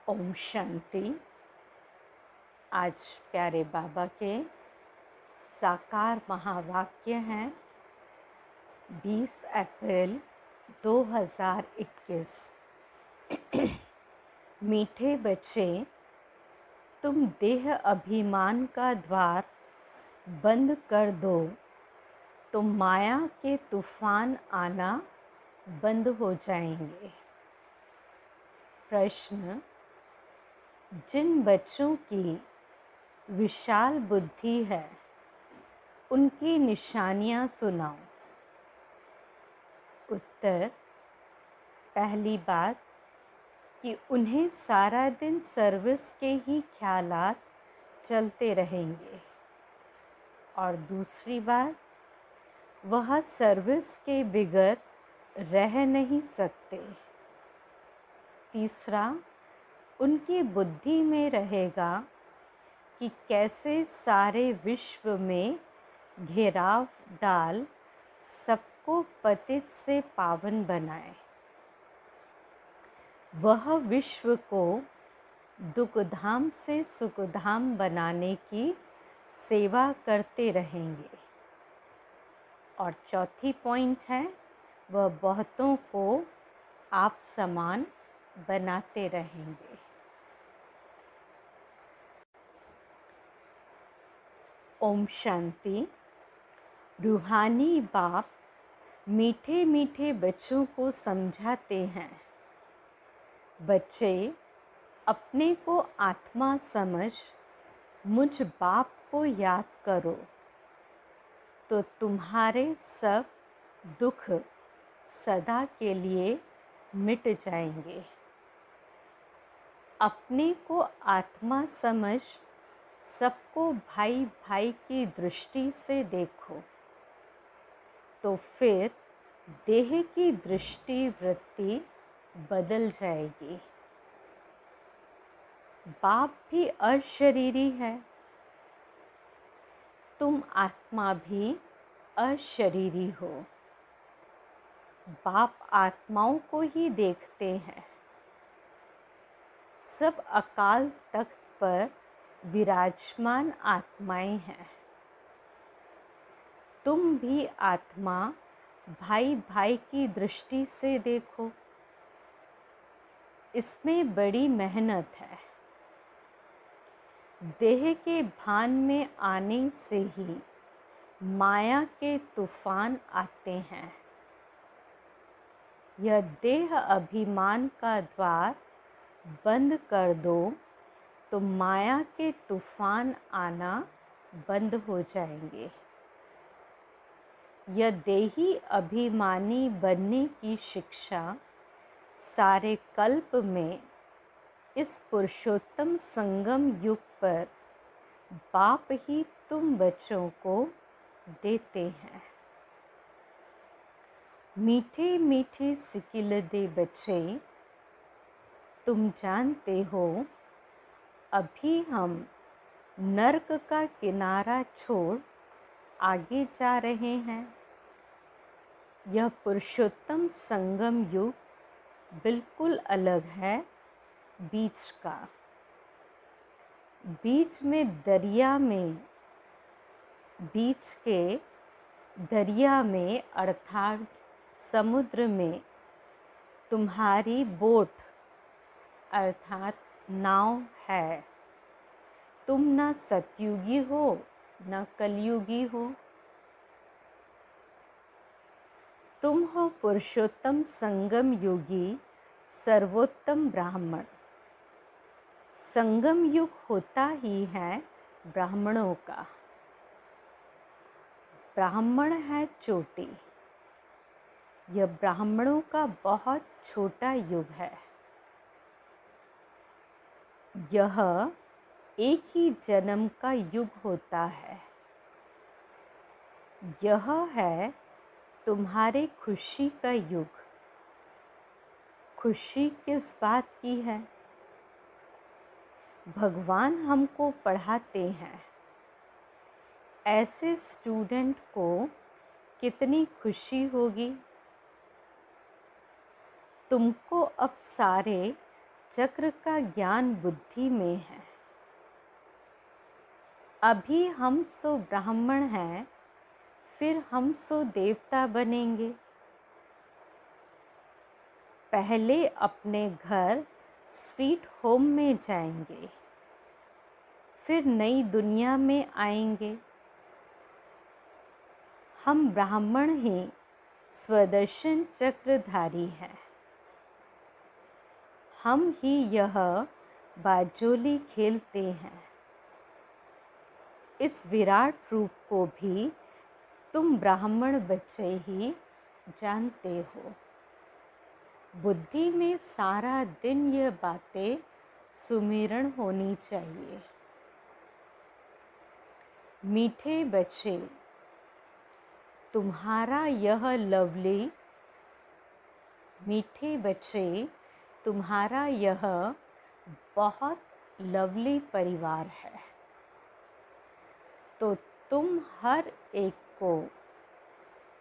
ओम शांति। आज प्यारे बाबा के साकार महावाक्य हैं 20 अप्रैल 2021। मीठे बच्चे, तुम देह अभिमान का द्वार बंद कर दो तो माया के तूफान आना बंद हो जाएंगे। प्रश्न: जिन बच्चों की विशाल बुद्धि है उनकी निशानियां सुनाओ। उत्तर: पहली बात कि उन्हें सारा दिन सर्विस के ही ख्यालात चलते रहेंगे, और दूसरी बात, वह सर्विस के बिगर रह नहीं सकते। तीसरा, उनकी बुद्धि में रहेगा कि कैसे सारे विश्व में घेराव डाल सबको पतित से पावन बनाए। वह विश्व को दुखधाम से सुखधाम बनाने की सेवा करते रहेंगे। और चौथी पॉइंट है, वह बहुतों को आप समान बनाते रहेंगे। ओम शांति। रूहानी बाप मीठे मीठे बच्चों को समझाते हैं, बच्चे अपने को आत्मा समझ मुझ बाप को याद करो तो तुम्हारे सब दुख सदा के लिए मिट जाएंगे। अपने को आत्मा समझ सबको भाई भाई की दृष्टि से देखो तो फिर देह की दृष्टि वृत्ति बदल जाएगी। बाप भी अशरीरी है, तुम आत्मा भी अशरीरी हो। बाप आत्माओं को ही देखते हैं। सब अकाल तख्त पर विराजमान आत्माएं हैं। तुम भी आत्मा भाई भाई की दृष्टि से देखो। इसमें बड़ी मेहनत है। देह के भान में आने से ही माया के तूफान आते हैं। यह देह अभिमान का द्वार बंद कर दो तो माया के तूफान आना बंद हो जाएंगे। यह देही अभिमानी बनने की शिक्षा सारे कल्प में इस पुरुषोत्तम संगम युग पर बाप ही तुम बच्चों को देते हैं। मीठे मीठे सिकिलदे बच्चे, तुम जानते हो अभी हम नर्क का किनारा छोड़ आगे जा रहे हैं। यह पुरुषोत्तम संगम युग बिल्कुल अलग है बीच का। बीच के दरिया में अर्थात समुद्र में तुम्हारी बोट अर्थात नाव है। तुम न सतयुगी हो न कलयुगी हो। तुम हो पुरुषोत्तम संगम योगी सर्वोत्तम ब्राह्मण। संगम युग होता ही है ब्राह्मणों का। ब्राह्मण है चोटी। यह ब्राह्मणों का बहुत छोटा युग है। यह एक ही जन्म का युग होता है। यह है तुम्हारे खुशी का युग। खुशी किस बात की है? भगवान हमको पढ़ाते हैं। ऐसे स्टूडेंट को कितनी खुशी होगी। तुमको अब सारे चक्र का ज्ञान बुद्धि में है। अभी हम सो ब्राह्मण हैं, फिर हम सो देवता बनेंगे। पहले अपने घर स्वीट होम में जाएंगे, फिर नई दुनिया में आएंगे। हम ब्राह्मण ही स्वदर्शन चक्रधारी हैं। हम ही यह बाजोली खेलते हैं। इस विराट रूप को भी तुम ब्राह्मण बच्चे ही जानते हो। बुद्धि में सारा दिन यह बातें सुमिरन होनी चाहिए। मीठे बच्चे, तुम्हारा यह लवली, मीठे बच्चे, तुम्हारा यह बहुत लवली परिवार है। तो तुम हर एक को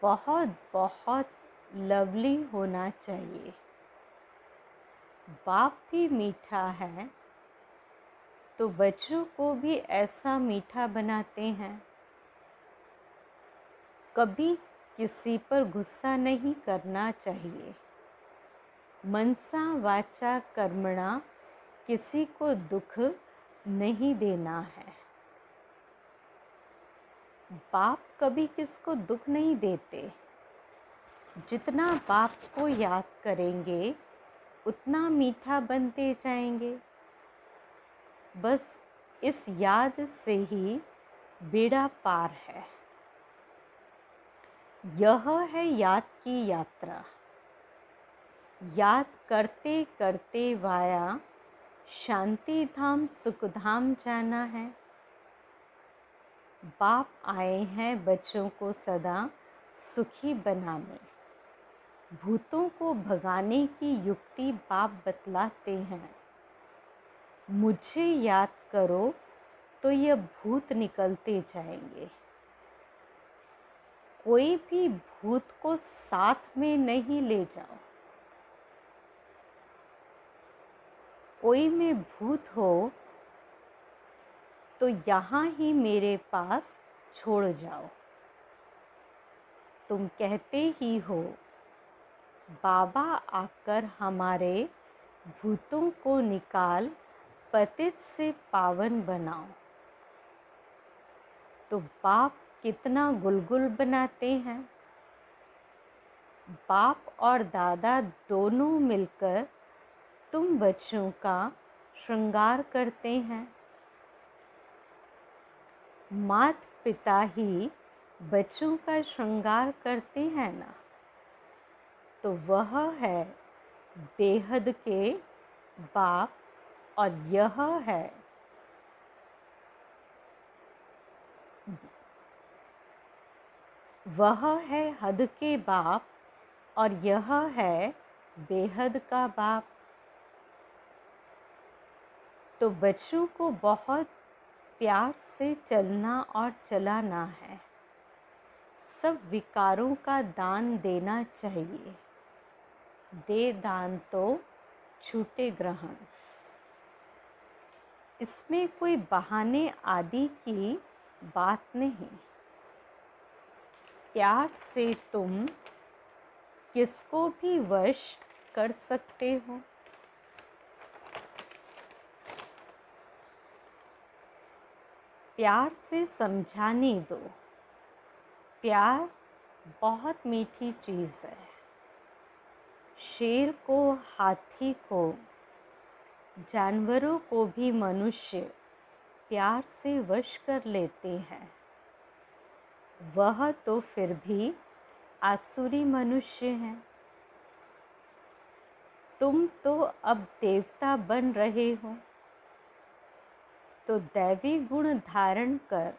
बहुत बहुत लवली होना चाहिए। बाप भी मीठा है, तो बच्चों को भी ऐसा मीठा बनाते हैं। कभी किसी पर गुस्सा नहीं करना चाहिए। मनसा वाचा कर्मणा, किसी को दुख नहीं देना है। बाप कभी किसको दुख नहीं देते। जितना बाप को याद करेंगे उतना मीठा बनते जाएंगे। बस इस याद से ही बेड़ा पार है। यह है याद की यात्रा। याद करते करते वाया शांति धाम सुख धाम जाना है। बाप आए हैं बच्चों को सदा सुखी बनाने। भूतों को भगाने की युक्ति बाप बतलाते हैं। मुझे याद करो तो यह भूत निकलते जाएंगे। कोई भी भूत को साथ में नहीं ले जाओ। कोई में भूत हो तो यहाँ ही मेरे पास छोड़ जाओ। तुम कहते ही हो बाबा आकर हमारे भूतों को निकाल पतित से पावन बनाओ। तो बाप कितना गुलगुल बनाते हैं। बाप और दादा दोनों मिलकर तुम बच्चों का श्रृंगार करते हैं। माता पिता ही बच्चों का श्रृंगार करते हैं ना, तो वह है बेहद के बाप और यह है वह है हद के बाप और यह है बेहद का बाप। तो बच्चों को बहुत प्यार से चलना और चलाना है। सब विकारों का दान देना चाहिए। दे दान तो छूटे ग्रहण। इसमें कोई बहाने आदि की बात नहीं। प्यार से तुम किसको भी वश कर सकते हो। प्यार से समझाने दो। प्यार बहुत मीठी चीज़ है। शेर को, हाथी को, जानवरों को भी मनुष्य प्यार से वश कर लेते हैं। वह तो फिर भी आसुरी मनुष्य हैं। तुम तो अब देवता बन रहे हो, तो दैवी गुण धारण कर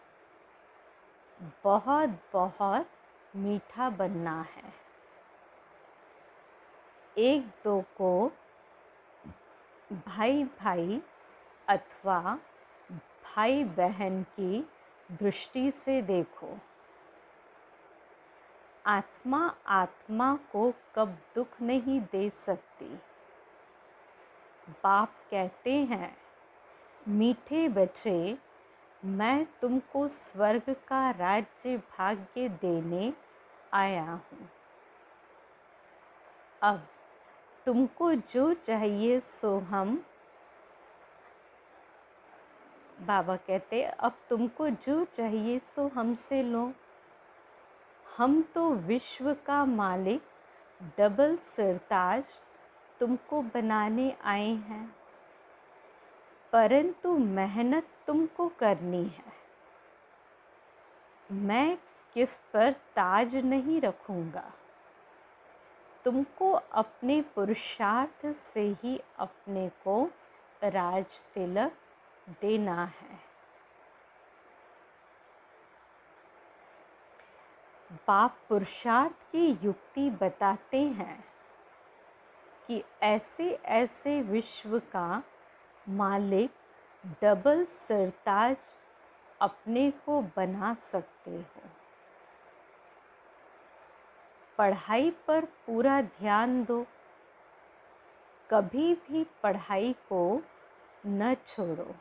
बहुत बहुत मीठा बनना है। एक दो को भाई भाई अथवा भाई बहन की दृष्टि से देखो। आत्मा आत्मा को कब दुख नहीं दे सकती। बाप कहते हैं, मीठे बच्चे, मैं तुमको स्वर्ग का राज्य भाग्य देने आया हूँ। अब तुमको जो चाहिए सो बाबा कहते, अब तुमको जो चाहिए सो हमसे लो। हम तो विश्व का मालिक डबल सिरताज तुमको बनाने आए हैं, परंतु मेहनत तुमको करनी है। मैं किस पर ताज नहीं रखूँगा, तुमको अपने पुरुषार्थ से ही अपने को राज तिलक देना है। बाप पुरुषार्थ की युक्ति बताते हैं कि ऐसे ऐसे विश्व का मालिक डबल सिरताज अपने को बना सकते हो। पढ़ाई पर पूरा ध्यान दो, कभी भी पढ़ाई को न छोड़ो।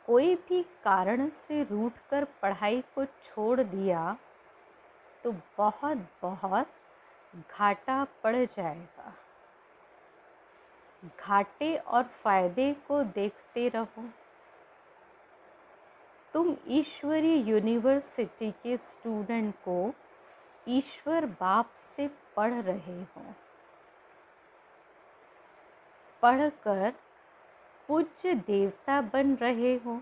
कोई भी कारण से रूठकर पढ़ाई को छोड़ दिया तो बहुत बहुत घाटा पड़ जाएगा। घाटे और फायदे को देखते रहो। तुम ईश्वरीय यूनिवर्सिटी के स्टूडेंट को ईश्वर बाप से पढ़ रहे हो। पढ़कर पूज्य देवता बन रहे हो,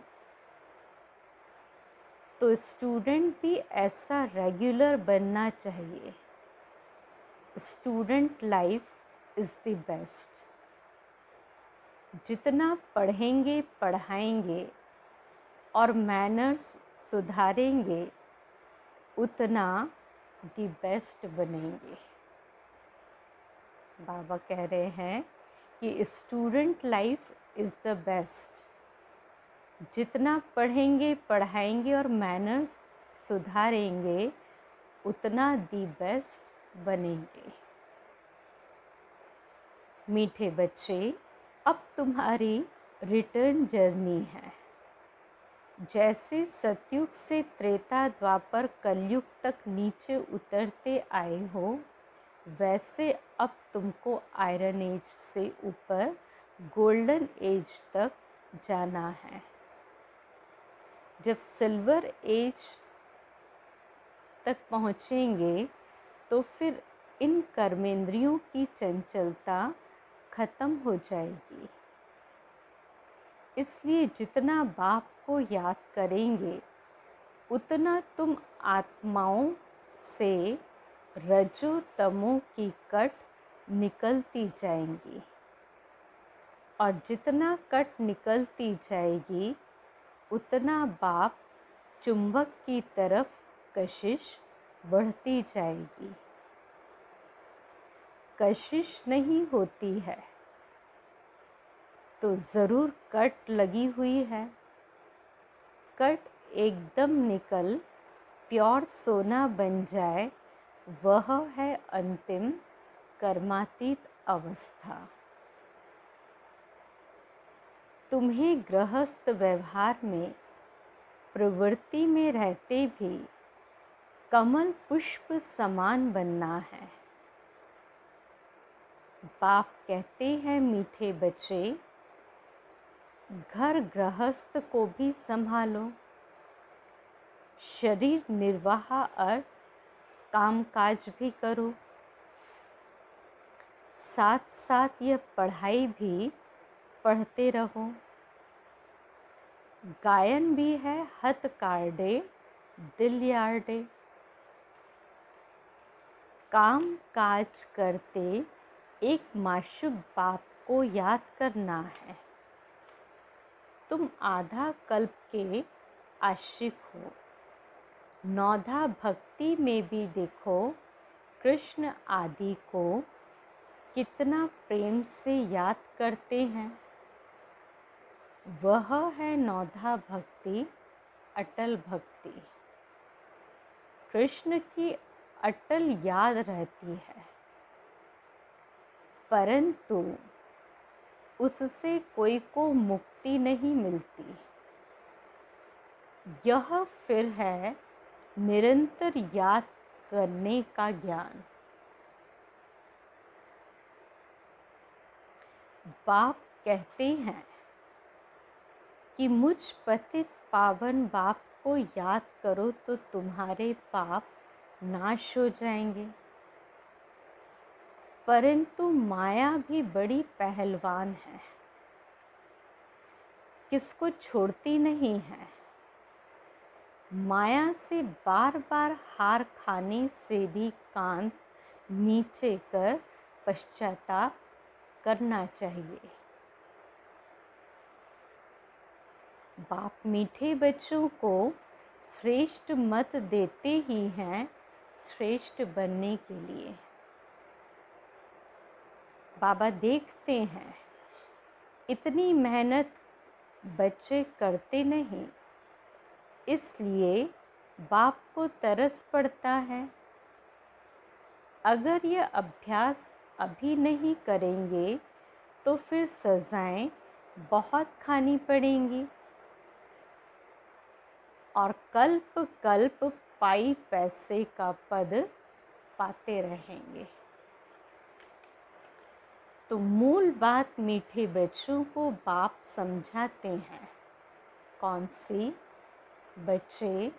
तो स्टूडेंट भी ऐसा रेगुलर बनना चाहिए। Student life is the best. जितना पढ़ेंगे पढ़ाएंगे और मैनर्स सुधारेंगे, उतना द बेस्ट बनेंगे। बाबा कह रहे हैं कि student life is the best. जितना पढ़ेंगे पढ़ाएंगे और मैनर्स सुधारेंगे, उतना दी बेस्ट बनेंगे। मीठे बच्चे, अब तुम्हारी रिटर्न जर्नी है। जैसे सतयुग से त्रेता द्वापर कलयुग तक नीचे उतरते आए हो, वैसे अब तुमको आयरन एज से ऊपर गोल्डन एज तक जाना है। जब सिल्वर एज तक पहुँचेंगे तो फिर इन कर्मेंद्रियों की चंचलता खत्म हो जाएगी। इसलिए जितना बाप को याद करेंगे, उतना तुम आत्माओं से रजो तमो की कट निकलती जाएंगी, और जितना कट निकलती जाएगी, उतना बाप चुंबक की तरफ कशिश बढ़ती जाएगी। कशिश नहीं होती है तो ज़रूर कट लगी हुई है। कट एकदम निकल प्योर सोना बन जाए, वह है अंतिम कर्मातीत अवस्था। तुम्हें गृहस्थ व्यवहार में प्रवृत्ति में रहते भी कमल पुष्प समान बनना है। बाप कहते हैं, मीठे बच्चे, घर गृहस्थ को भी संभालो। शरीर निर्वाह अर्थ कामकाज भी करो, साथ साथ यह पढ़ाई भी पढ़ते रहो। गायन भी है, हथ कार्डे दिल यार्डे। काम काज करते एक माशुक बाप को याद करना है। तुम आधा कल्प के आशिक हो। नौधा भक्ति में भी देखो कृष्ण आदि को कितना प्रेम से याद करते हैं। वह है नौधा भक्ति, अटल भक्ति। कृष्ण की अटल याद रहती है। परंतु उससे कोई को मुक्ति नहीं मिलती। यह फिर है निरंतर याद करने का ज्ञान। बाप कहते हैं कि मुझ पतित पावन बाप को याद करो तो तुम्हारे पाप नाश हो जाएंगे। परंतु माया भी बड़ी पहलवान है, किसको छोड़ती नहीं है। माया से बार बार हार खाने से भी कांध नीचे कर पश्चाताप करना चाहिए। बाप मीठे बच्चों को श्रेष्ठ मत देते ही हैं श्रेष्ठ बनने के लिए। बाबा देखते हैं इतनी मेहनत बच्चे करते नहीं, इसलिए बाप को तरस पड़ता है। अगर यह अभ्यास अभी नहीं करेंगे तो फिर सजाएं बहुत खानी पड़ेंगी और कल्प कल्प पाई पैसे का पद पाते रहेंगे। तो मूल बात मीठे बच्चों को बाप समझाते हैं। कौन सी? बच्चे,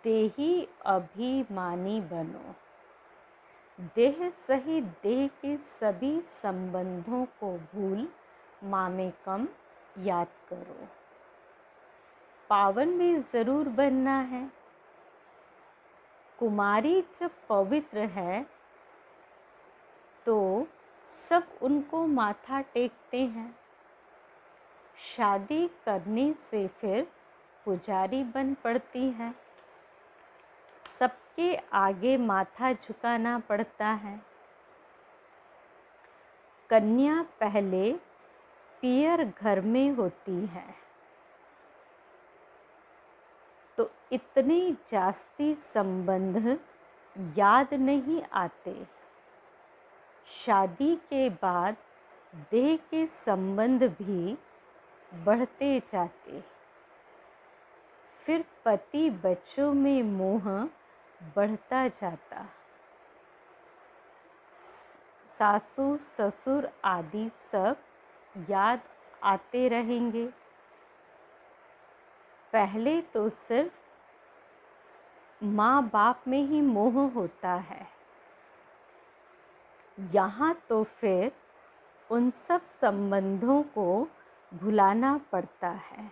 देही अभिमानी बनो। देह सहित देह के सभी संबंधों को भूल मामेकम याद करो। पावन भी जरूर बनना है। कुमारी जब पवित्र है तो सब उनको माथा टेकते हैं। शादी करने से फिर पुजारी बन पड़ती है, सबके आगे माथा झुकाना पड़ता है। कन्या पहले पियर घर में होती है तो इतने जास्ती संबंध याद नहीं आते। शादी के बाद देह के संबंध भी बढ़ते जाते। फिर पति बच्चों में मोह बढ़ता जाता। सासू ससुर आदि सब याद आते रहेंगे। पहले तो सिर्फ माँ बाप में ही मोह होता है, यहाँ तो फिर उन सब संबंधों को भुलाना पड़ता है,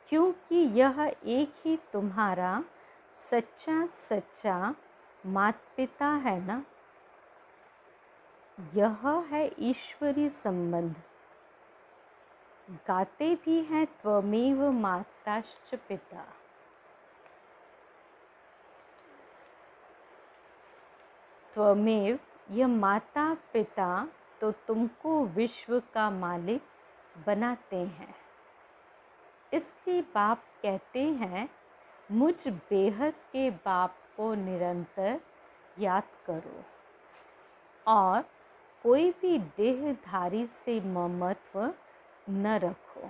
क्योंकि यह एक ही तुम्हारा सच्चा सच्चा माता पिता है ना। यह है ईश्वरी संबंध। गाते भी हैं त्वमेव माताश्च पिता। त्वमेव, यह माता पिता तो तुमको विश्व का मालिक बनाते हैं। इसलिए बाप कहते हैं मुझ बेहद के बाप को निरंतर याद करो और कोई भी देहधारी से ममत्व न रखो।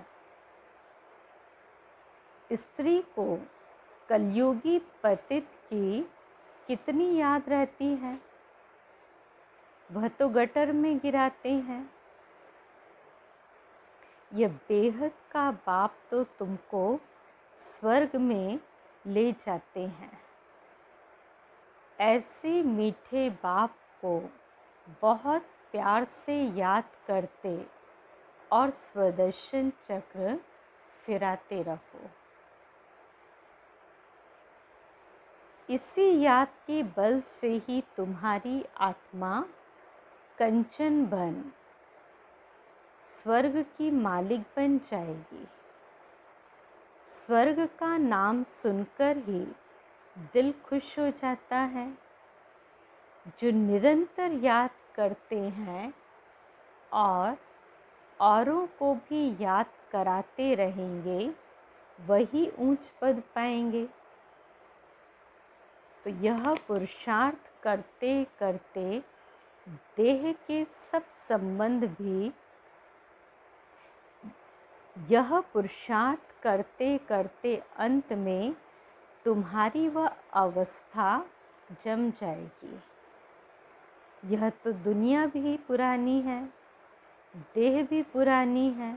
स्त्री को कलयुगी पतित की कितनी याद रहती है, वह तो गटर में गिराते हैं। यह बेहद का बाप तो तुमको स्वर्ग में ले जाते हैं। ऐसे मीठे बाप को बहुत प्यार से याद करते और स्वदर्शन चक्र फिराते रहो। इसी याद के बल से ही तुम्हारी आत्मा कंचन बन स्वर्ग की मालिक बन जाएगी। स्वर्ग का नाम सुनकर ही दिल खुश हो जाता है। जो निरंतर याद करते हैं और औरों को भी याद कराते रहेंगे, वही ऊंच पद पाएंगे। तो यह पुरुषार्थ करते करते देह के सब संबंध भी यह पुरुषार्थ करते करते अंत में तुम्हारी वह अवस्था जम जाएगी। यह तो दुनिया भी पुरानी है, देह भी पुरानी है,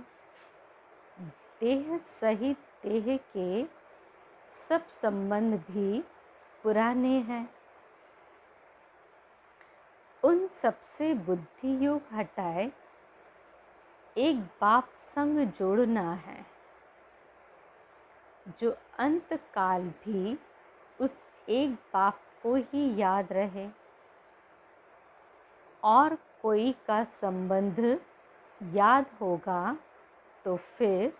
देह सहित देह के सब संबंध भी पुराने हैं। उन सबसे बुद्धि योग हटाए एक बाप संग जोड़ना है, जो अंत काल भी उस एक बाप को ही याद रहे, और कोई का संबंध याद होगा तो फिर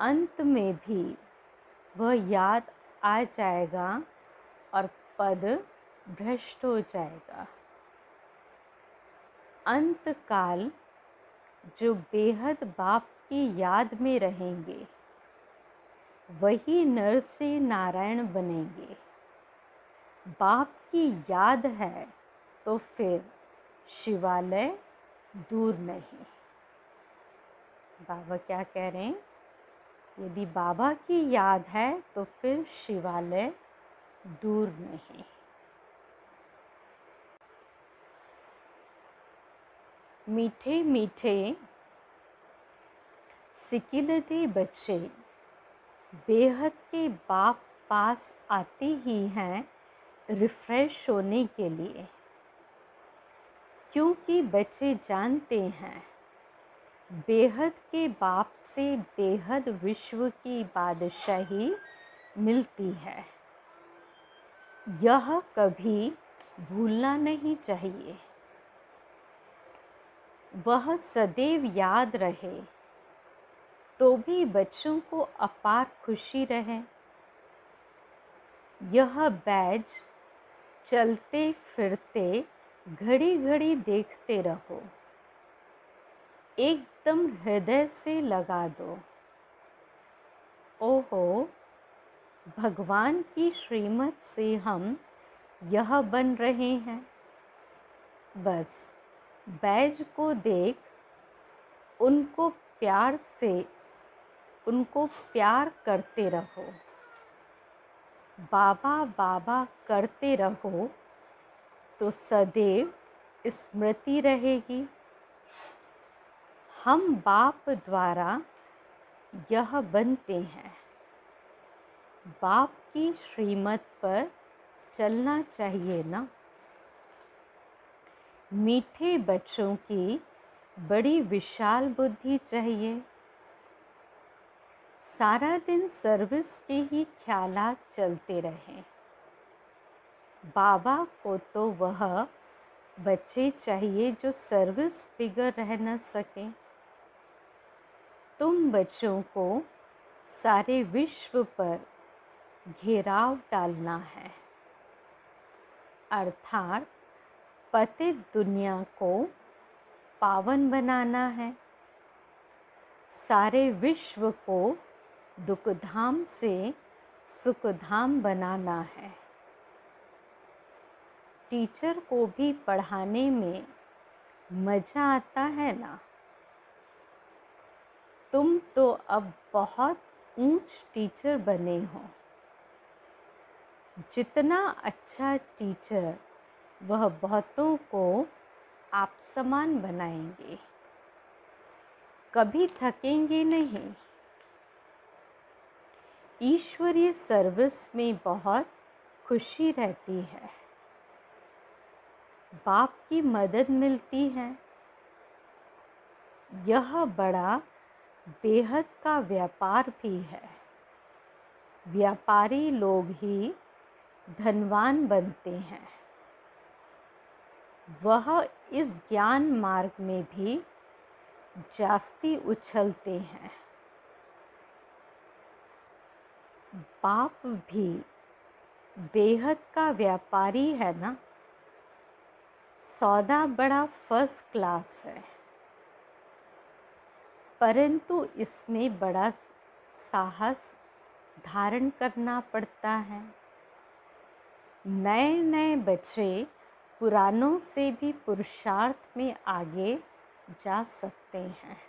अंत में भी वह याद आ जाएगा और पद भ्रष्ट हो जाएगा। अंत काल जो बेहद बाप की याद में रहेंगे वही नर से नारायण बनेंगे। बाप की याद है तो फिर शिवालय दूर नहीं। बाबा क्या कह रहे हैं? यदि बाबा की याद है तो फिर शिवालय दूर नहीं। मीठे मीठे सिकिलते बच्चे बेहद के बाप पास आते ही हैं रिफ्रेश होने के लिए, क्योंकि बच्चे जानते हैं बेहद के बाप से बेहद विश्व की बादशाही मिलती है। यह कभी भूलना नहीं चाहिए। वह सदैव याद रहे तो भी बच्चों को अपार खुशी रहे। यह बैज चलते फिरते घड़ी घड़ी देखते रहो, एकदम हृदय से लगा दो। ओहो, भगवान की श्रीमत से हम यह बन रहे हैं। बस बैज को देख उनको प्यार करते रहो, बाबा बाबा करते रहो तो सदैव स्मृति रहेगी। हम बाप द्वारा यह बनते हैं। बाप की श्रीमत पर चलना चाहिए ना। मीठे बच्चों की बड़ी विशाल बुद्धि चाहिए। सारा दिन सर्विस के ही ख्यालात चलते रहें। बाबा को तो वह बच्चे चाहिए जो सर्विस बिगड़ रह न सके। तुम बच्चों को सारे विश्व पर घेराव डालना है, अर्थात पतित दुनिया को पावन बनाना है। सारे विश्व को दुखधाम से सुखधाम बनाना है। टीचर को भी पढ़ाने में मज़ा आता है ना। तुम तो अब बहुत ऊंच टीचर बने हो। जितना अच्छा टीचर वह बहुतों को आप समान बनाएंगे, कभी थकेंगे नहीं। ईश्वरीय सर्विस में बहुत खुशी रहती है। बाप की मदद मिलती है। यह बड़ा बेहद का व्यापार भी है। व्यापारी लोग ही धनवान बनते हैं। वह इस ज्ञान मार्ग में भी जास्ती उछलते हैं। बाप भी बेहद का व्यापारी है ना। सौदा बड़ा फर्स्ट क्लास है, परंतु इसमें बड़ा साहस धारण करना पड़ता है। नए नए बच्चे पुरानों से भी पुरुषार्थ में आगे जा सकते हैं।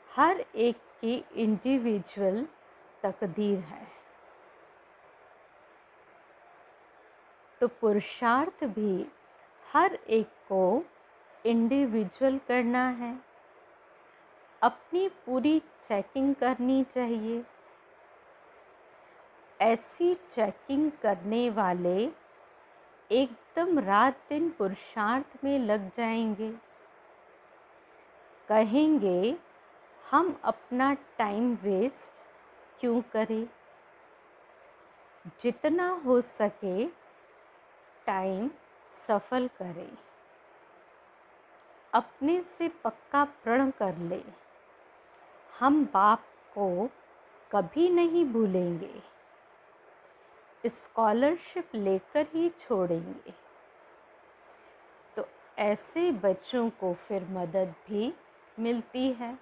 हर एक की इंडिविजुअल तकदीर है, तो पुरुषार्थ भी हर एक को इंडिविजुअल करना है। अपनी पूरी चेकिंग करनी चाहिए। ऐसी चेकिंग करने वाले एकदम रात दिन पुरुषार्थ में लग जाएंगे। कहेंगे हम अपना टाइम वेस्ट क्यों करें। जितना हो सके टाइम सफल करें। अपने से पक्का प्रण कर ले, हम बाप को कभी नहीं भूलेंगे। स्कॉलरशिप लेकर ही छोड़ेंगे। तो ऐसे बच्चों को फिर मदद भी मिलती है।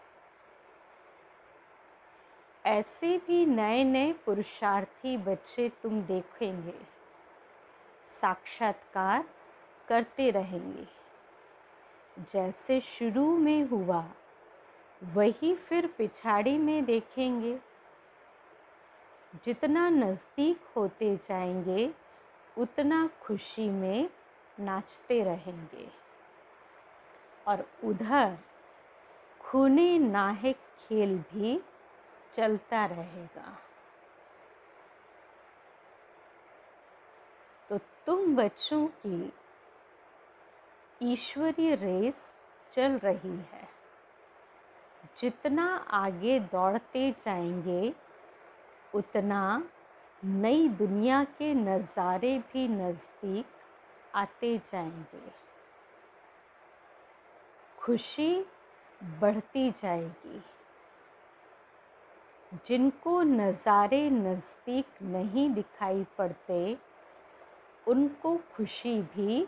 ऐसे भी नए नए पुरुषार्थी बच्चे तुम देखेंगे, साक्षात्कार करते रहेंगे। जैसे शुरू में हुआ वही फिर पिछाड़ी में देखेंगे। जितना नज़दीक होते जाएंगे उतना खुशी में नाचते रहेंगे। और उधर खूने नाहक खेल भी चलता रहेगा। तो तुम बच्चों की ईश्वरीय रेस चल रही है। जितना आगे दौड़ते जाएंगे उतना नई दुनिया के नज़ारे भी नज़दीक आते जाएंगे। खुशी बढ़ती जाएगी। जिनको नज़ारे नज़दीक नहीं दिखाई पड़ते उनको खुशी भी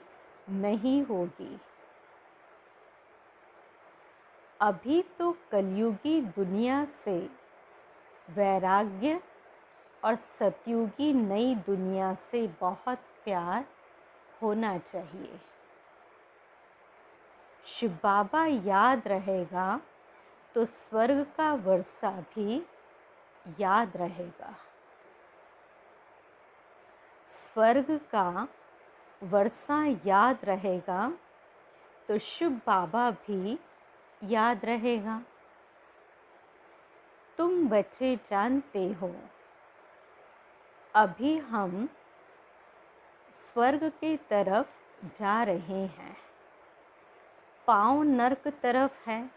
नहीं होगी। अभी तो कलयुगी दुनिया से वैराग्य और सतयुगी नई दुनिया से बहुत प्यार होना चाहिए। शिव बाबा याद रहेगा तो स्वर्ग का वर्षा भी याद रहेगा। स्वर्ग का वर्षा याद रहेगा तो शिव बाबा भी याद रहेगा। तुम बच्चे जानते हो अभी हम स्वर्ग की तरफ जा रहे हैं। पाँव नर्क तरफ है,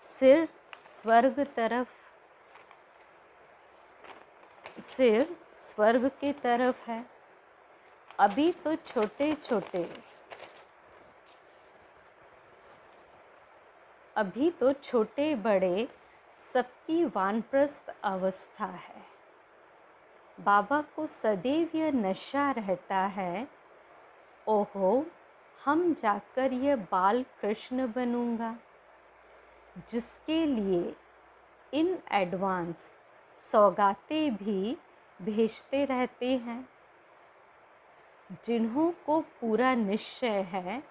सिर स्वर्ग तरफ, सिर स्वर्ग की तरफ है। अभी तो छोटे छोटे अभी तो छोटे बड़े सबकी वानप्रस्थ अवस्था है। बाबा को सदैव यह नशा रहता है, ओहो हम जाकर यह बाल कृष्ण बनूंगा, जिसके लिए इन एडवांस सौगातें भी भेजते रहते हैं। जिन्हों को पूरा निश्चय है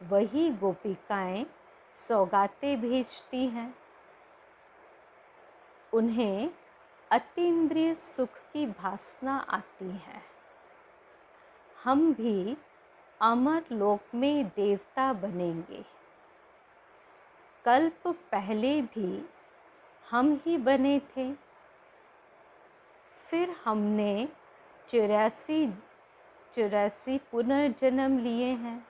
वही गोपिकाएं सौगातें भेजती हैं। उन्हें अतीन्द्रिय सुख की वासना आती है। हम भी अमर लोक में देवता बनेंगे। कल्प पहले भी हम ही बने थे। फिर हमने 84 पुनर्जन्म लिए हैं।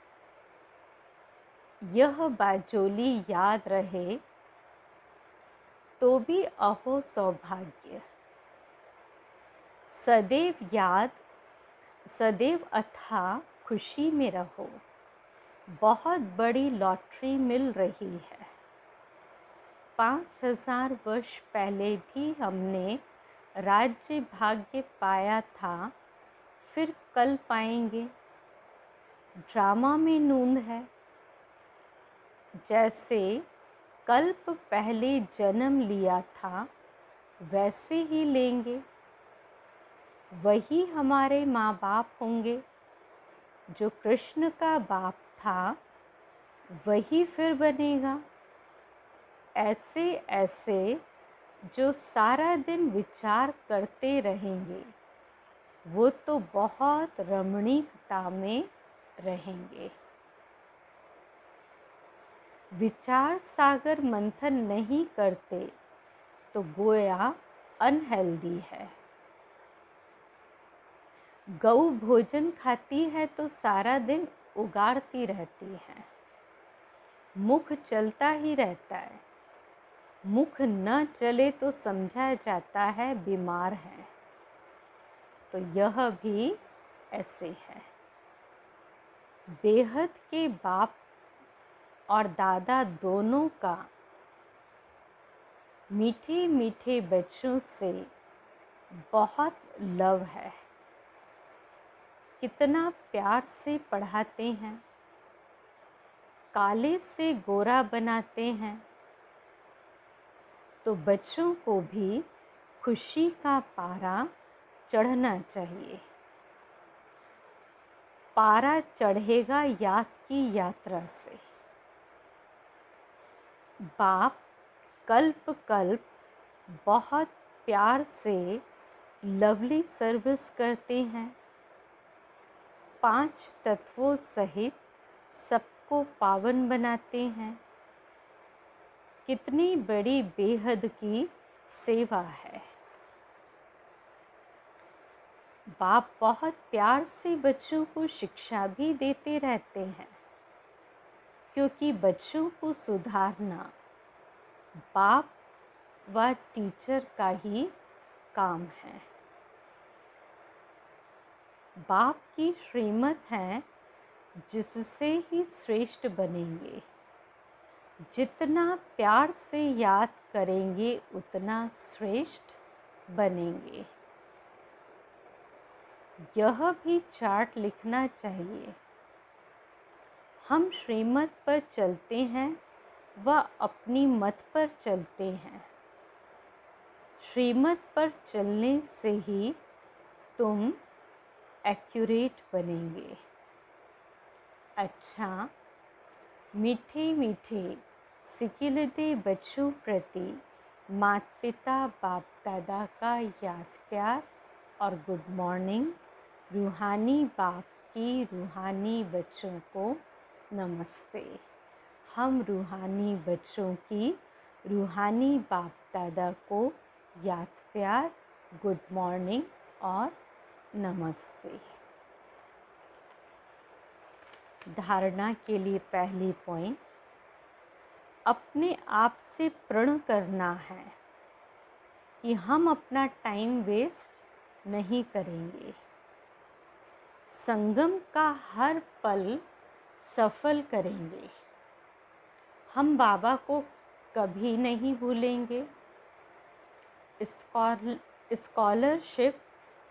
यह बाजोली याद रहे तो भी अहो सौभाग्य। सदैव याद, सदैव अथाह खुशी में रहो। बहुत बड़ी लॉटरी मिल रही है। 5000 वर्ष पहले भी हमने राज्य भाग्य पाया था, फिर कल पाएंगे। ड्रामा में नूंद है। जैसे कल्प पहले जन्म लिया था वैसे ही लेंगे। वही हमारे माँ बाप होंगे। जो कृष्ण का बाप था वही फिर बनेगा। ऐसे ऐसे जो सारा दिन विचार करते रहेंगे वो तो बहुत रमणीकता में रहेंगे। विचार सागर मंथन नहीं करते तो गोया अनहेल्दी है। गऊ भोजन खाती है तो सारा दिन उगाड़ती रहती है। मुख चलता ही रहता है, मुख न चले तो समझा जाता है बीमार है। तो यह भी ऐसे है। बेहद के बाप और दादा दोनों का मीठे मीठे बच्चों से बहुत लव है। कितना प्यार से पढ़ाते हैं, काले से गोरा बनाते हैं। तो बच्चों को भी खुशी का पारा चढ़ना चाहिए। पारा चढ़ेगा याद की यात्रा से। बाप कल्प कल्प बहुत प्यार से लवली सर्विस करते हैं। 5 तत्वों सहित सबको पावन बनाते हैं। कितनी बड़ी बेहद की सेवा है। बाप बहुत प्यार से बच्चों को शिक्षा भी देते रहते हैं, क्योंकि बच्चों को सुधारना बाप व टीचर का ही काम है। बाप की श्रीमत है जिससे ही श्रेष्ठ बनेंगे। जितना प्यार से याद करेंगे उतना श्रेष्ठ बनेंगे। यह भी चार्ट लिखना चाहिए। हम श्रीमत पर चलते हैं व अपनी मत पर चलते हैं। श्रीमत पर चलने से ही तुम एक्यूरेट बनेंगे। अच्छा, मीठे मीठे सिकिलते बच्चों प्रति माता पिता बाप दादा का याद प्यार और गुड मॉर्निंग। रूहानी बाप की रूहानी बच्चों को नमस्ते। हम रूहानी बच्चों की रूहानी बाप दादा को याद प्यार, गुड मॉर्निंग और नमस्ते। धारणा के लिए पहली पॉइंट, अपने आप से प्रण करना है कि हम अपना टाइम वेस्ट नहीं करेंगे। संगम का हर पल सफल करेंगे। हम बाबा को कभी नहीं भूलेंगे। स्कॉलरशिप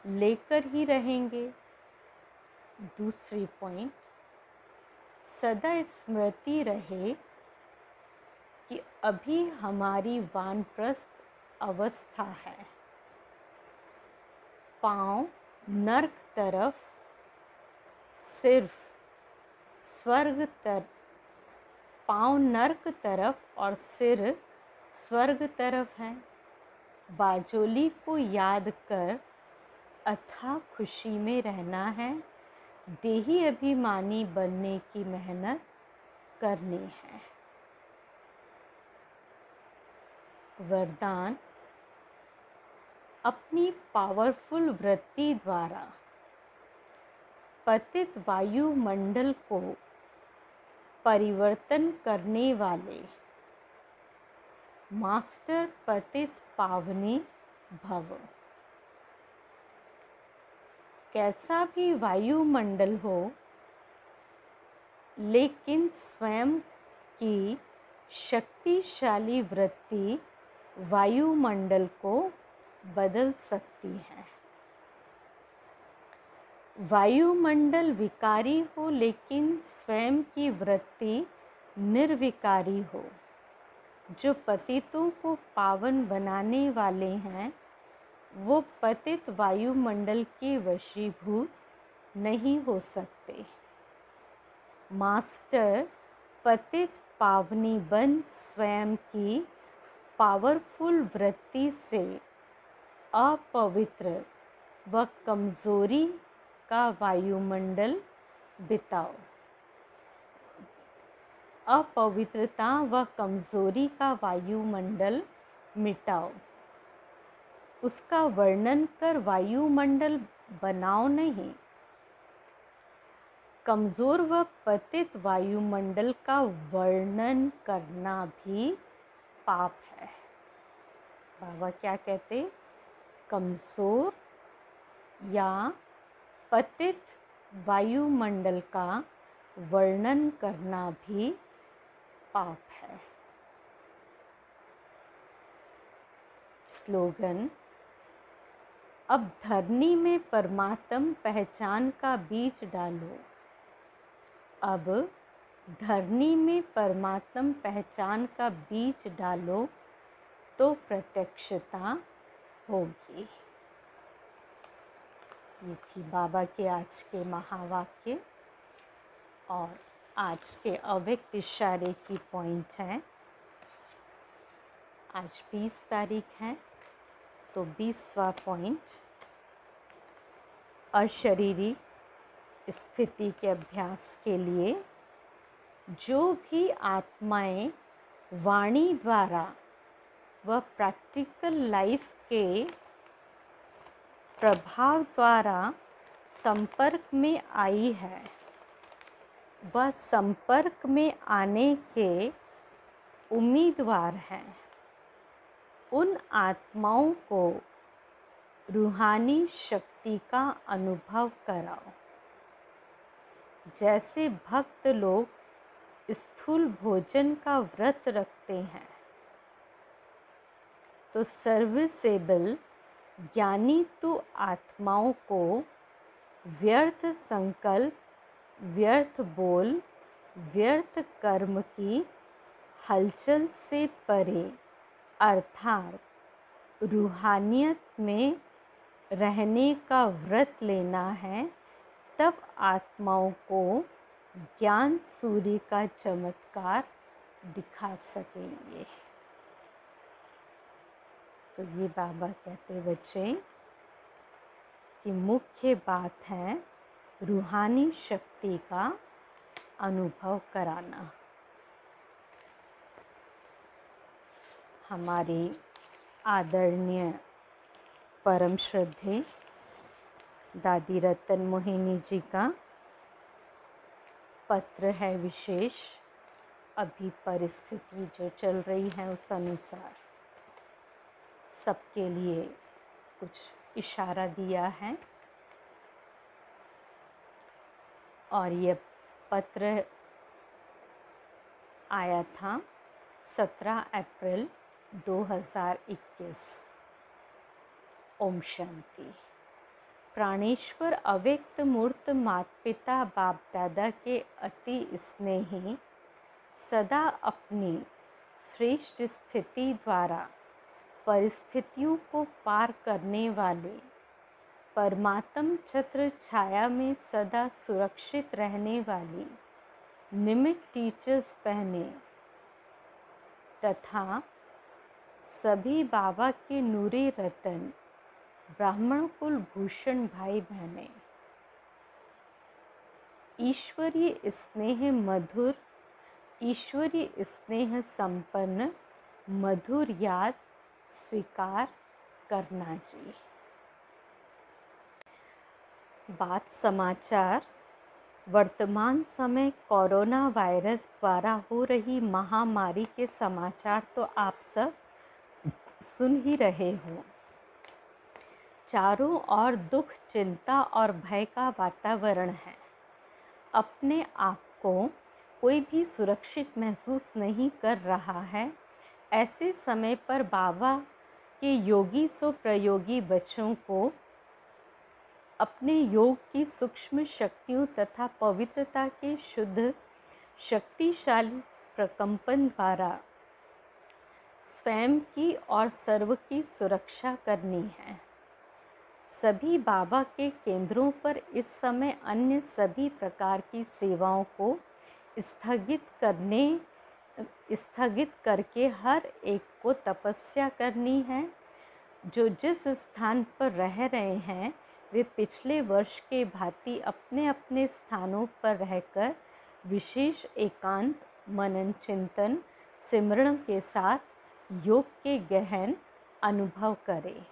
लेकर ही रहेंगे। दूसरी पॉइंट, सदा स्मृति रहे कि अभी हमारी वानप्रस्थ अवस्था है। पाँव नर्क तरफ, सिर्फ स्वर्ग तरफ, पाँव नर्क तरफ और सिर स्वर्ग तरफ है। बाजोली को याद कर अथाह खुशी में रहना है। देही अभिमानी बनने की मेहनत करनी है। वरदान, अपनी पावरफुल वृत्ति द्वारा पतित वायुमंडल को परिवर्तन करने वाले मास्टर पतित पावनी भव। कैसा भी वायुमंडल हो, लेकिन स्वयं की शक्तिशाली वृत्ति वायुमंडल को बदल सकती है। वायुमंडल विकारी हो, लेकिन स्वयं की वृत्ति निर्विकारी हो। जो पतितों को पावन बनाने वाले हैं, वो पतित वायुमंडल के वशीभूत नहीं हो सकते। मास्टर पतित पावनी बन स्वयं की पावरफुल वृत्ति से अपवित्र व कमजोरी का वायुमंडल बिताओ। अपवित्रता व कमजोरी का वायुमंडल मिटाओ। उसका वर्णन कर वायुमंडल बनाओ नहीं। कमजोर व पतित वायुमंडल का वर्णन करना भी पाप है। बाबा क्या कहते? कमजोर या पतित वायुमंडल का वर्णन करना भी पाप है। स्लोगन: अब धरनी में परमात्म पहचान का बीज डालो। अब धरनी में परमात्म पहचान का बीज डालो तो प्रत्यक्षता होगी। ये थी बाबा के आज के महावाक्य और आज के अव्यक्त इशारे की पॉइंट है। आज 20 तारीख है तो 20वां पॉइंट अशरीरी स्थिति के अभ्यास के लिए जो भी आत्माएं वाणी द्वारा व प्रैक्टिकल लाइफ के प्रभाव द्वारा संपर्क में आई है वह संपर्क में आने के उम्मीदवार हैं, उन आत्माओं को रूहानी शक्ति का अनुभव कराओ। जैसे भक्त लोग स्थूल भोजन का व्रत रखते हैं तो सर्विसेबल ज्ञानी तो आत्माओं को व्यर्थ संकल्प, व्यर्थ बोल, व्यर्थ कर्म की हलचल से परे अर्थात रूहानियत में रहने का व्रत लेना है, तब आत्माओं को ज्ञान सूर्य का चमत्कार दिखा सकेंगे। तो ये बाबा कहते बच्चे कि मुख्य बात है रूहानी शक्ति का अनुभव कराना। हमारी आदरणीय परम श्रद्धेय दादी रतन मोहिनी जी का पत्र है विशेष। अभी परिस्थिति जो चल रही है उस अनुसार सबके लिए कुछ इशारा दिया है और ये पत्र आया था 17 अप्रैल 2021। ओम शांति। प्राणेश्वर अव्यक्त मूर्त माता पिता बाप दादा के अति स्नेही सदा अपनी श्रेष्ठ स्थिति द्वारा परिस्थितियों को पार करने वाले परमात्म छत्र छाया में सदा सुरक्षित रहने वाली निमित टीचर्स बहने तथा सभी बाबा के नूरे रतन ब्राह्मण कुल भूषण भाई बहनें ईश्वरीय स्नेह मधुर, ईश्वरीय स्नेह संपन्न मधुर याद स्वीकार करना जी। बात समाचार। वर्तमान समय कोरोना वायरस द्वारा हो रही महामारी के समाचार तो आप सब सुन ही रहे हो। चारों ओर दुख, चिंता और भय का वातावरण है। अपने आप को कोई भी सुरक्षित महसूस नहीं कर रहा है। ऐसे समय पर बाबा के योगी सो प्रयोगी बच्चों को अपने योग की सूक्ष्म शक्तियों तथा पवित्रता के शुद्ध शक्तिशाली प्रकंपन द्वारा स्वयं की और सर्व की सुरक्षा करनी है। सभी बाबा के केंद्रों पर इस समय अन्य सभी प्रकार की सेवाओं को स्थगित करके हर एक को तपस्या करनी है। जो जिस स्थान पर रह रहे हैं वे पिछले वर्ष के भांति अपने अपने स्थानों पर रहकर विशेष एकांत, मनन, चिंतन, सिमरण के साथ योग के गहन अनुभव करें।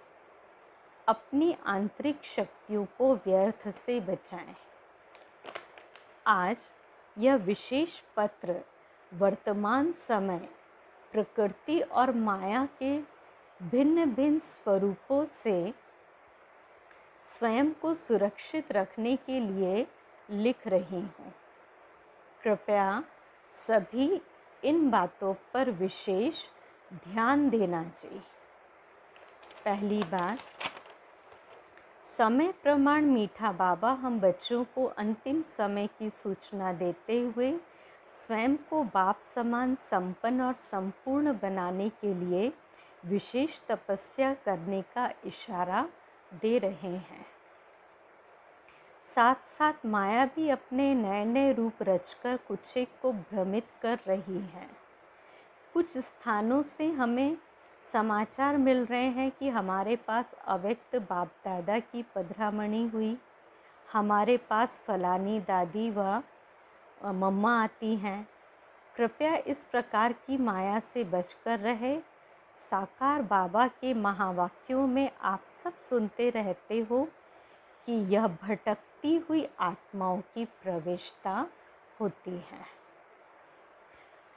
अपनी आंतरिक शक्तियों को व्यर्थ से बचाएं। आज यह विशेष पत्र वर्तमान समय, प्रकृति और माया के भिन्न भिन्न स्वरूपों से स्वयं को सुरक्षित रखने के लिए लिख रही हूँ। कृपया सभी इन बातों पर विशेष ध्यान देना चाहिए। पहली बात, समय प्रमाण मीठा बाबा हम बच्चों को अंतिम समय की सूचना देते हुए स्वयं को बाप समान संपन्न और संपूर्ण बनाने के लिए विशेष तपस्या करने का इशारा दे रहे हैं। साथ साथ माया भी अपने नए नए रूप रचकर कुछ एक को भ्रमित कर रही है। कुछ स्थानों से हमें समाचार मिल रहे हैं कि हमारे पास अव्यक्त बाप दादा की पधरामणि हुई, हमारे पास फलानी दादी व मम्मा आती हैं। कृपया इस प्रकार की माया से बचकर रहे। साकार बाबा के महावाक्यों में आप सब सुनते रहते हो कि यह भटकती हुई आत्माओं की प्रवेशता होती है।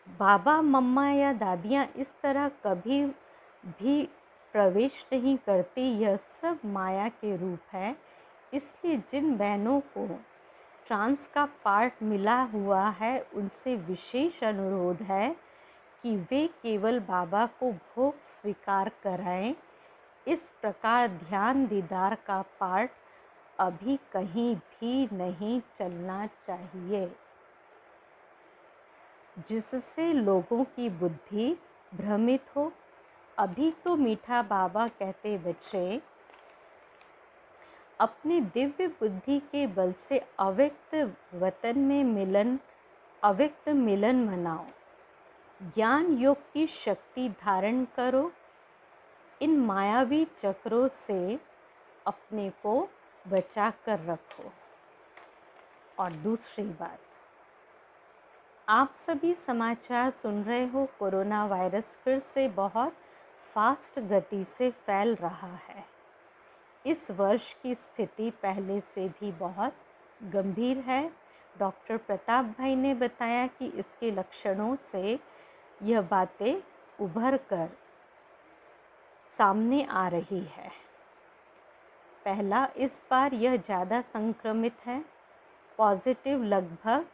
बाबा, मम्मा या दादियाँ इस तरह कभी भी प्रवेश नहीं करती। यह सब माया के रूप है। इसलिए जिन बहनों को ट्रांस का पार्ट मिला हुआ है उनसे विशेष अनुरोध है कि वे केवल बाबा को भोग स्वीकार कराएं। इस प्रकार ध्यान दीदार का पार्ट अभी कहीं भी नहीं चलना चाहिए, जिससे लोगों की बुद्धि भ्रमित हो। अभी तो मीठा बाबा कहते, बच्चे अपने दिव्य बुद्धि के बल से अव्यक्त वतन में अव्यक्त मिलन मनाओ। ज्ञान योग की शक्ति धारण करो। इन मायावी चक्रों से अपने को बचा कर रखो। और दूसरी बात, आप सभी समाचार सुन रहे हो, कोरोना वायरस फिर से बहुत फास्ट गति से फैल रहा है। इस वर्ष की स्थिति पहले से भी बहुत गंभीर है। डॉक्टर प्रताप भाई ने बताया कि इसके लक्षणों से यह बातें उभर कर सामने आ रही है। पहला, इस बार यह ज़्यादा संक्रमित है। पॉजिटिव लगभग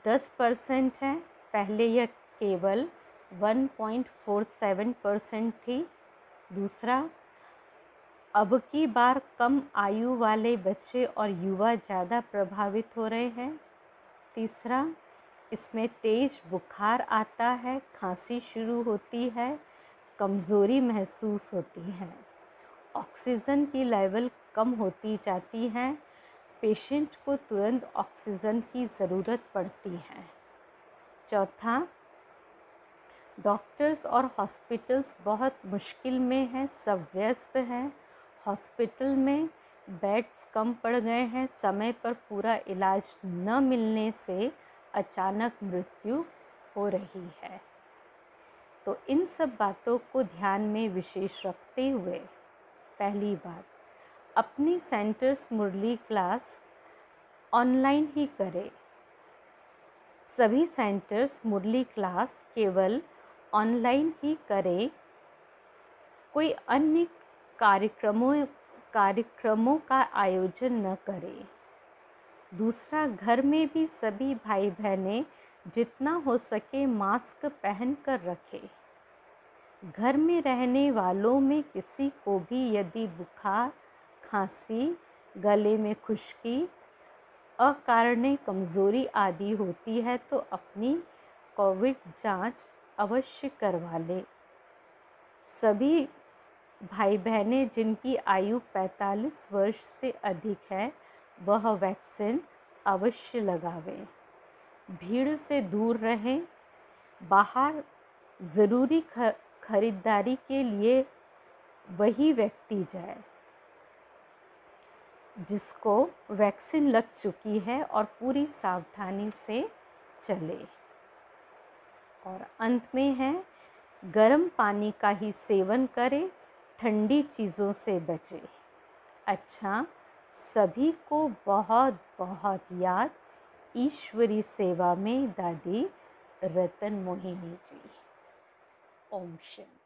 10% है। पहले यह केवल 1.47% थी। दूसरा, अब की बार कम आयु वाले बच्चे और युवा ज़्यादा प्रभावित हो रहे हैं। तीसरा, इसमें तेज बुखार आता है, खांसी शुरू होती है, कमज़ोरी महसूस होती है, ऑक्सीजन की लेवल कम होती जाती है, पेशेंट को तुरंत ऑक्सीजन की ज़रूरत पड़ती है। चौथा, डॉक्टर्स और हॉस्पिटल्स बहुत मुश्किल में हैं, सब व्यस्त हैं। हॉस्पिटल में बेड्स कम पड़ गए हैं। समय पर पूरा इलाज न मिलने से अचानक मृत्यु हो रही है। तो इन सब बातों को ध्यान में विशेष रखते हुए, पहली बात, अपनी सेंटर्स मुरली क्लास ऑनलाइन ही करें। सभी सेंटर्स मुरली क्लास केवल ऑनलाइन ही करें। कोई अन्य कार्यक्रमों का आयोजन न करें। दूसरा, घर में भी सभी भाई बहनें जितना हो सके मास्क पहन कर रखें। घर में रहने वालों में किसी को भी यदि बुखार, खांसी, गले में खुश्की, अकारणीय कमज़ोरी आदि होती है तो अपनी कोविड जांच अवश्य करवा लें। सभी भाई बहनें जिनकी आयु 45 वर्ष से अधिक है वह वैक्सीन अवश्य लगावें। भीड़ से दूर रहें। बाहर ज़रूरी खरीदारी के लिए वही व्यक्ति जाए जिसको वैक्सीन लग चुकी है और पूरी सावधानी से चले। और अंत में है, गर्म पानी का ही सेवन करें, ठंडी चीज़ों से बचें। अच्छा, सभी को बहुत बहुत याद। ईश्वरी सेवा में दादी रतन मोहिनी जी। ओम शांति।